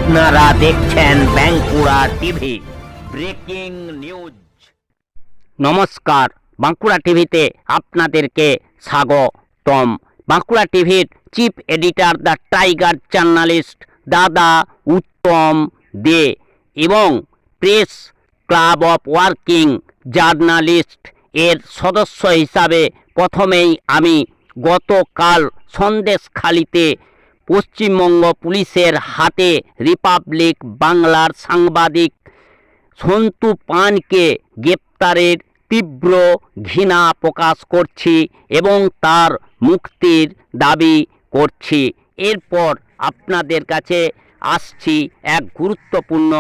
আপনারা দেখছেন Bankura TV breaking news. নমস্কার, বাঁকুড়া টিভিতে আপনাদেরকে স্বাগতম। বাঁকুড়া টিভির chief editor the tiger journalist দাদা উত্তম দে এবং press club of working journalist এর সদস্য হিসাবে প্রথমেই আমি গতকাল সন্দেশখালিতে পশ্চিমবঙ্গ পুলিশের হাতে রিপাবলিক বাংলার সাংবাদিক সন্তু পানকে গ্রেপ্তারের তীব্র ঘৃণা প্রকাশ করছি এবং তার মুক্তির দাবি করছি। এরপর আপনাদের কাছে আসছি এক গুরুত্বপূর্ণ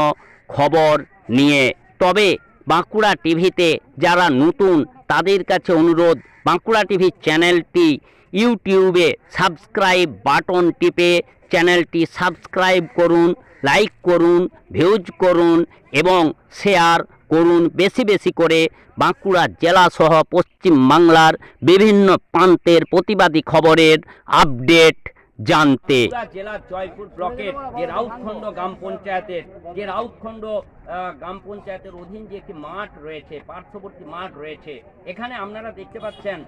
খবর নিয়ে। তবে বাঁকুড়া টিভিতে যারা নতুন তাদের কাছে অনুরোধ, বাঁকুড়া টিভি চ্যানেলটি ইউটিউবে সাবস্ক্রাইব বাটন টিপে চ্যানেলটি সাবস্ক্রাইব করুন, লাইক করুন, ভিউজ করুন এবং শেয়ার করুন বেশি বেশি করে। বাঁকুড়া জেলাসহ পশ্চিম বাংলার বিভিন্ন প্রান্তের প্রতিবাদী খবরের আপডেট জানতে। জেলার জয়পুর ব্লকের যে রাউতখণ্ড গ্রাম পঞ্চায়েতের অধীন যে একটি মাঠ রয়েছে, পার্শ্ববর্তী মাঠ রয়েছে, এখানে আপনারা দেখতে পাচ্ছেন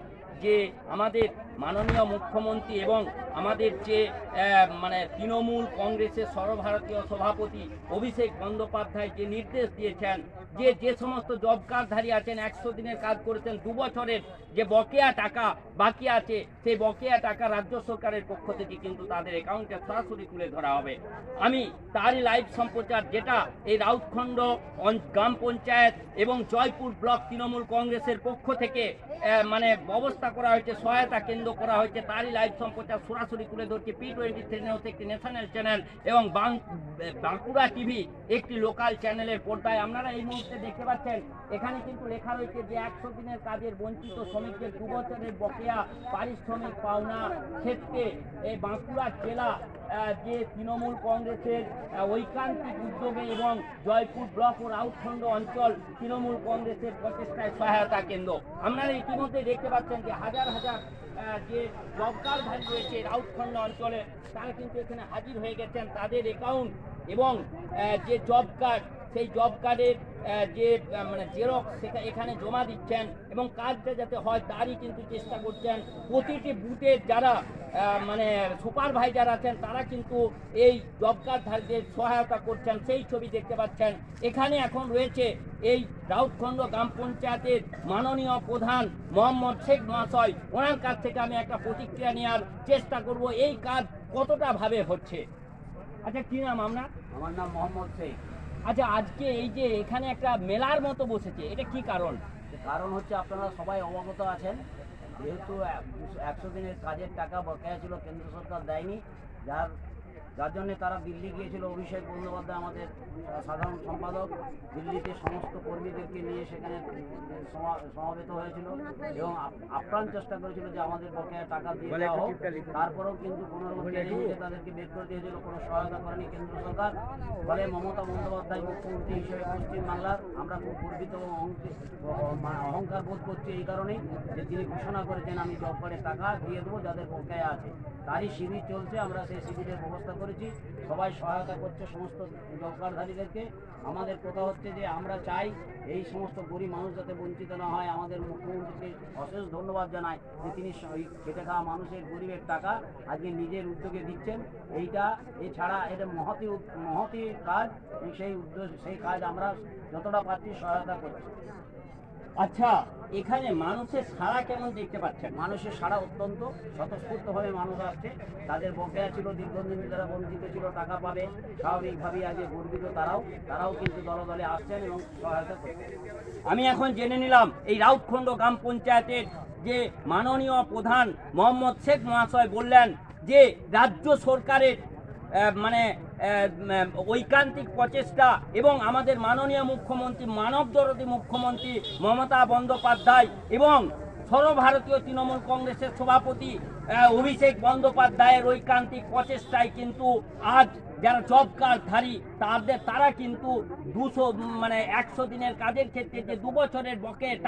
যে আমাদের মাননীয় মুখ্যমন্ত্রী এবং আমাদের যে তৃণমূল কংগ্রেসের সর্বভারতীয় সভাপতি অভিষেক বন্দ্যোপাধ্যায় যে নির্দেশ দিয়েছেন যে সমস্ত জব কার্ডধারী আছেন, 100 দিনের কাজ করেছেন, 2 বছরের যে বকেয়া টাকা বাকি আছে, সেই বকেয়া টাকা রাজ্য সরকারের পক্ষ থেকে কিন্তু তাদের অ্যাকাউন্টে সরাসরি তুলে ধরা হবে। আমি তারই লাইভ সম্প্রচার, যেটা এই রাউতখণ্ড গ্রাম পঞ্চায়েত এবং জয়পুর ব্লক তৃণমূল কংগ্রেসের পক্ষ থেকে ব্যবস্থা করা হয়েছে, সহায়তা কেন্দ্র করা হয়েছে, তারই লাইভ সম্প্রচার সরাসরি তুলে ধরছে P23 নিউজ, একটি ন্যাশনাল চ্যানেল, এবং বাঁকুড়া টিভি একটি লোকাল চ্যানেলের পর্দায়। আপনারা এই মুহূর্তে দেখতে পাচ্ছেন এখানে কিন্তু লেখা রয়েছে যে 100 দিনের কাজের বঞ্চিত শ্রমিকদের 2 বছরের বকেয়া পারিশ্রমিক পাওনা ক্ষেত্রে এই বাঁকুড়া জেলা যে তৃণমূল কংগ্রেসের ঐকান্তিক উদ্যোগে এবং জয়পুর ব্লক ও রাউতখণ্ড অঞ্চল তৃণমূল কংগ্রেসের প্রচেষ্টায় সহায়তা কেন্দ্র। আপনারা ইতিমধ্যে দেখতে পাচ্ছেন যে হাজার হাজার যে জব কার্ডধারী রয়েছে রাউতখণ্ড অঞ্চলে, তারা কিন্তু এখানে হাজির হয়ে গেছেন। তাদের অ্যাকাউন্ট এবং যে জব কার্ড, সেই জব কার্ডের যে জেরক্স সেটা এখানে জমা দিচ্ছেন এবং কাজটা যাতে হয় তারই কিন্তু চেষ্টা করছেন। প্রতিটি বুথের যারা সুপারভাইজার আছেন তারা কিন্তু এই জব কার্ডধারীদের সহায়তা করছেন, সেই ছবি দেখতে পাচ্ছেন। এখানে এখন রয়েছে এই রাউতখণ্ড গ্রাম পঞ্চায়েতের মাননীয় প্রধান মোহাম্মদ শেখ মহাশয়, ওনার কাছ থেকে আমি একটা প্রতিক্রিয়া নেওয়ার চেষ্টা করব এই কাজ কতটা ভাবে হচ্ছে। আচ্ছা, কি নাম আপনার? আমার নাম মোহাম্মদ শেখ। আচ্ছা, আজকে এই যে এখানে একটা মেলার মতো বসেছে, এটা কি কারণ? কারণ হচ্ছে আপনারা সবাই অবগত আছেন, যেহেতু 100 দিনের কাজের টাকা বকেয়া ছিল, কেন্দ্র সরকার দেয়নি, যার জন্যে তারা দিল্লি গিয়েছিল। অভিষেক বন্দ্যোপাধ্যায় আমাদের সাধারণ সম্পাদক দিল্লিতে সমস্ত কর্মীদেরকে নিয়ে সেখানে সমাবেত হয়েছিল এবং আপ্রাণ চেষ্টা করেছিল যে আমাদের বকেয়া টাকা দিয়ে দেওয়া হোক। তারপরেও কিন্তু কোনো তাদেরকে বের করে দিয়েছিল, কোনো সহায়তা করেনি কেন্দ্র সরকার। ফলে মমতা বন্দ্যোপাধ্যায় মুখ্যমন্ত্রী হিসেবে পশ্চিমবাংলার আমরা খুব গর্বিত এবং অহংকার বোধ করছি এই কারণেই যে তিনি ঘোষণা করেছেন আমি জব কার্ডের টাকা দিয়ে দেবো যাদের বকেয়া আছে। তারই শিবির চলছে, আমরা সেই শিবিরের ব্যবস্থা করেছি, সবাই সহায়তা করছে সমস্ত জব কার্ডধারীদেরকে। আমাদের কথা হচ্ছে যে আমরা চাই এই সমস্ত গরিব মানুষ যাতে বঞ্চিত না হয়। আমাদের মুখ্যমন্ত্রীকে অশেষ ধন্যবাদ জানাই যে তিনি খেটে খাওয়া মানুষের গরিবের টাকা আজকে নিজের উদ্যোগে দিচ্ছেন। এছাড়া এটা মহতি কাজ, সেই কাজ আমরা যতটা পাচ্ছি সহায়তা করছি। আচ্ছা, এখানে মানুষের সাড়া কেমন দেখতে পাচ্ছেন? মানুষের সাড়া অত্যন্ত স্বতঃস্ফূর্তভাবে মানুষ আসছে, তাদের বকেয়া ছিল, দীর্ঘদিন যারা বঞ্চিত ছিল টাকা পাবে, স্বাভাবিকভাবেই আজকে গর্বিত তারাও কিন্তু দলে দলে আসছেন এবং সহায়তা করছেন। আমি এখন জেনে নিলাম এই রাউতখণ্ড গ্রাম পঞ্চায়েতের যে মাননীয় প্রধান মোহাম্মদ শেখ মহাশয় বললেন যে রাজ্য সরকারের ঐকান্তিক প্রচেষ্টা এবং আমাদের মাননীয় মুখ্যমন্ত্রী, মানবদরদী মুখ্যমন্ত্রী মমতা বন্দ্যোপাধ্যায় এবং সর্বভারতীয় তৃণমূল কংগ্রেসের সভাপতি অভিষেক বন্দ্যোপাধ্যায়ের ঐকান্তিক প্রচেষ্টায় কিন্তু আজ যারা জব কার্ডধারী তারা কিন্তু 100 দিনের কাজের ক্ষেত্রে যে 2 বছরের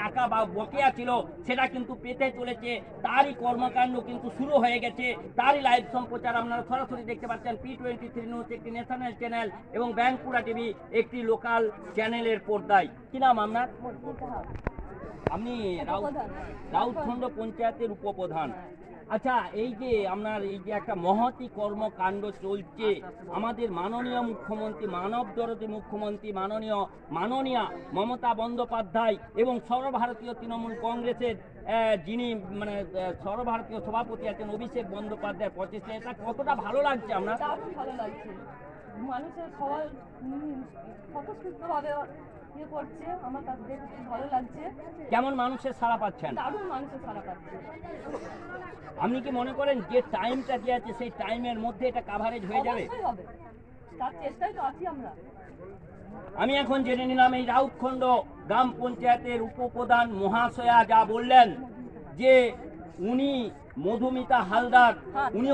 টাকা বা বকেয়া ছিল সেটা কিন্তু পেতে চলেছে। তারই কর্মকাণ্ড কিন্তু শুরু হয়ে গেছে, তারই লাইভ সম্প্রচার আপনারা সরাসরি দেখতে পাচ্ছেন P23 নিউজ, একটি ন্যাশনাল চ্যানেল, এবং বাঁকুড়া টিভি একটি লোকাল চ্যানেলের পর্দায়। কি নাম আপনার? আপনি রাউতখণ্ড পঞ্চায়েতের উপপ্রধান। আচ্ছা, এই যে আপনার এই যে একটা মহতি কর্মকাণ্ড চলছে, আমাদের মাননীয় মুখ্যমন্ত্রী, মানব দরদী মুখ্যমন্ত্রী মাননীয়া মমতা বন্দ্যোপাধ্যায় এবং সর্বভারতীয় তৃণমূল কংগ্রেসের যিনি সর্বভারতীয় সভাপতি আছেন অভিষেক বন্দ্যোপাধ্যায় প্রচেষ্টা, এটা কতটা ভালো লাগছে আপনার? ভালো লাগছে, মানুষের সবাই স্বতঃস্ফূর্তভাবে করছে, আমার কাছে দেখে খুব ভালো লাগছে। কেমন মানুষের সাড়া পাচ্ছেন? দারুণ মানুষের সাড়া পাচ্ছে। আপনি কি মনে করেন যে টাইমটা যে আছে সেই টাইমের মধ্যে এটা কাভারেজ হয়ে যাবে? অবশ্যই হবে, তার চেষ্টায় তো আছি আমরা। আমি এখন জেনে নিলাম এই রাউতখণ্ড গ্রাম পঞ্চায়েতের উপপ্রধান মহাশয়া যা বললেন যে উনি মধুমিতা হালদার, উনি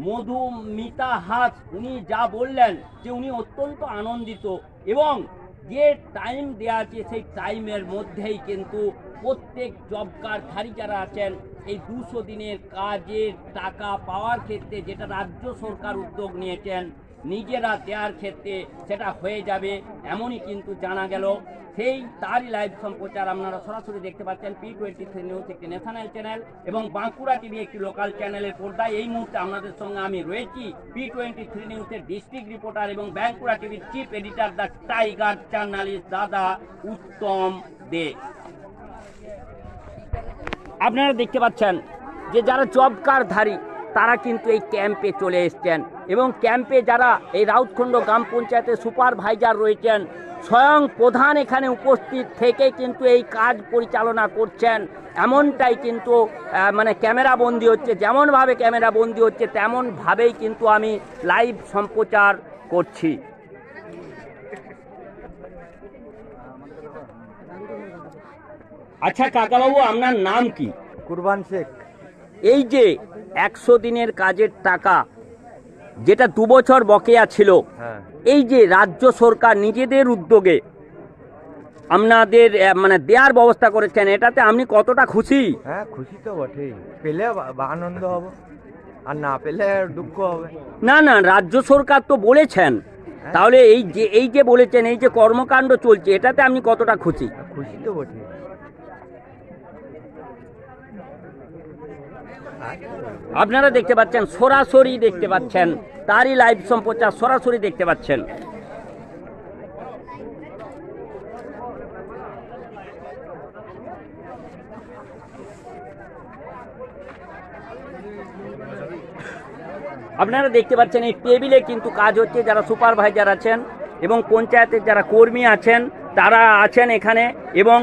মধুমিতা হাস, উনি যা বললেন যে উনি অত্যন্ত আনন্দিত এবং যে টাইম দেওয়া আছে সেই টাইমের মধ্যেই কিন্তু প্রত্যেক জব কার্ডধারী যারা আছেন এই 200 দিনের কাজের টাকা পাওয়ার ক্ষেত্রে যেটা রাজ্য সরকার উদ্যোগ নিয়েছেন নিজেরা দেওয়ার ক্ষেত্রে সেটা হয়ে যাবে, এমনই কিন্তু জানা গেল। সেই তারই লাইভ সম্প্রচার আপনারা সরাসরি দেখতে পাচ্ছেন P23 নিউজ, একটি ন্যাশনাল চ্যানেল, এবং বাঁকুড়া টিভি একটি লোকাল চ্যানেলের পর্দায়। এই মুহূর্তে আপনাদের সঙ্গে আমি রয়েছি P23 নিউজের ডিস্ট্রিক্ট রিপোর্টার এবং বাঁকুড়া টিভির chief editor the tiger journalist দাদা উত্তম দে। আপনারা দেখতে পাচ্ছেন যে যারা জব কার্ডধারী তারা কিন্তু এই ক্যাম্পে চলে এসছেন এবং ক্যাম্পে যারা এই রাউতখণ্ড গ্রাম পঞ্চায়েতের সুপারভাইজার রয়েছেন, স্বয়ং প্রধান এখানে উপস্থিত থেকে কিন্তু এই কাজ পরিচালনা করছেন, এমনটাই কিন্তু ক্যামেরা বন্দি হচ্ছে। যেমনভাবে ক্যামেরা বন্দি হচ্ছে তেমনভাবেই কিন্তু আমি লাইভ সম্প্রচার করছি। আচ্ছা কাকাবাবু, আপনার নাম কি? কুরবান শেখ। এই যে 100 দিনের কাজের টাকা যেটা 2 বছর বকেয়া ছিল, এই যে রাজ্য সরকার নিজেদের উদ্যোগে আপনাদের দেওয়ার ব্যবস্থা করেছেন, এটাতে আপনি কতটা খুশি? হ্যাঁ, খুশি তো বটেই, পেলে আনন্দ হবে আর না পেলে দুঃখ হবে। না না, রাজ্য সরকার তো বলেছেন, তাহলে এই যে বলেছেন এই যে কর্মকাণ্ড চলছে এটাতে আপনি কতটা খুশি? খুশি তো বটেই। আপনারা দেখতে পাচ্ছেন, সরাসরি দেখতে পাচ্ছেন, তারই লাইভ সম্প্রচার সরাসরি দেখতে পাচ্ছেন। আপনারা দেখতে পাচ্ছেন এই টেবিলে কিন্তু কাজ হচ্ছে, যারা সুপারভাইজার আছেন এবং পঞ্চায়েতের যারা কর্মী আছেন তারা আছেন এখানে, এবং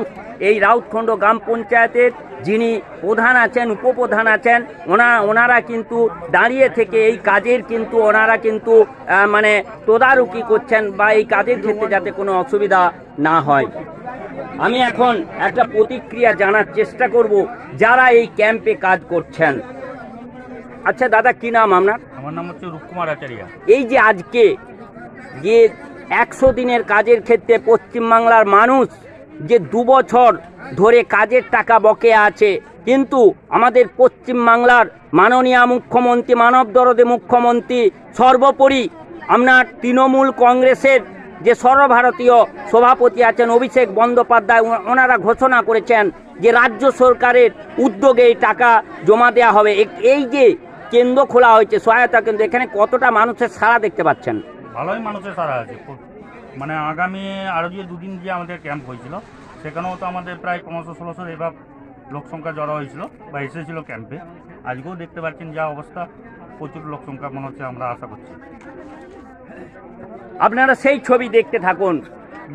এই রাউতখণ্ড গ্রাম পঞ্চায়েতের যিনি প্রধান আছেন, উপপ্রধান আছেন, ওনারা কিন্তু দাঁড়িয়ে থেকে এই কাজের কিন্তু ওনারা কিন্তু তদারকি করছেন বা এই কাজের ক্ষেত্রে যাতে কোনো অসুবিধা না হয়। আমি এখন একটা প্রতিক্রিয়া জানার চেষ্টা করব যারা এই ক্যাম্পে কাজ করছেন। আচ্ছা দাদা, কি নাম আপনার? আমার নাম হচ্ছে রূপকুমার আচার্য। এই যে আজকে যে 100 দিনের কাজের ক্ষেত্রে পশ্চিমবাংলার মানুষ যে 2 বছর ধরে কাজের টাকা বকেয়া আছে, কিন্তু আমাদের পশ্চিমবাংলার মাননীয় মুখ্যমন্ত্রী, মানব দরদী মুখ্যমন্ত্রী, সর্বোপরি আপনার তৃণমূল কংগ্রেসের যে সর্বভারতীয় সভাপতি আছেন অভিষেক বন্দ্যোপাধ্যায়, ওনারা ঘোষণা করেছেন যে রাজ্য সরকারের উদ্যোগে এই টাকা জমা দেওয়া হবে। এই যে কেন্দ্র খোলা হয়েছে, সহায়তা কেন্দ্র, এখানে কতটা মানুষের সাড়া দেখতে পাচ্ছেন? ভালোই মানুষের সাড়া আছে। আগামী আরও যে 2 দিন যে আমাদের ক্যাম্প হয়েছিল সেখানেও তো আমাদের প্রায় 1500-1600 এবার লোক সংখ্যা জড়ো হয়েছিল বা এসেছিল ক্যাম্পে। আজকেও দেখতে পাচ্ছেন যা অবস্থা, প্রচুর লোক সংখ্যা মনে হচ্ছে, আমরা আশা করছি। আপনারা সেই ছবি দেখতে থাকুন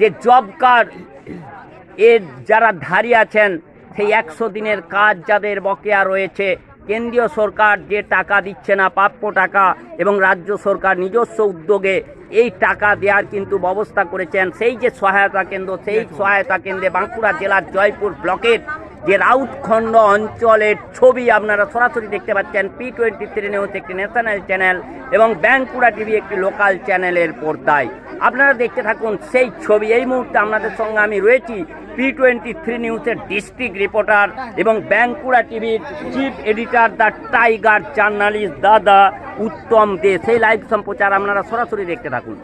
যে জব কার্ড এর যারা ধারী আছেন, সেই 100 দিনের কাজ যাদের বকেয়া রয়েছে, কেন্দ্রীয় সরকার যে টাকা দিচ্ছে না, প্রাপ্য টাকা, এবং রাজ্য সরকার নিজস্ব উদ্যোগে এই টাকা দেওয়ার কিন্তু ব্যবস্থা করেছেন। সেই যে সহায়তা কেন্দ্র, সেই সহায়তা কেন্দ্রে বাঁকুড়া জেলার জয়পুর ব্লকের যে রাউতখণ্ড অঞ্চলের ছবি আপনারা সরাসরি দেখতে পাচ্ছেন P23 নিউজ একটি ন্যাশনাল চ্যানেল এবং বাঁকুড়া টিভি একটি লোকাল চ্যানেলের পর্দায়। আপনারা দেখতে থাকুন সেই ছবি। এই মুহূর্তে আপনাদের সঙ্গে আমি রয়েছি P23 নিউজের ডিস্ট্রিক্ট রিপোর্টার এবং বাঁকুড়া টিভির chief editor the tiger journalist দাদা উত্তম দে। সেই লাইভ সম্প্রচার আপনারা সরাসরি দেখতে থাকুন।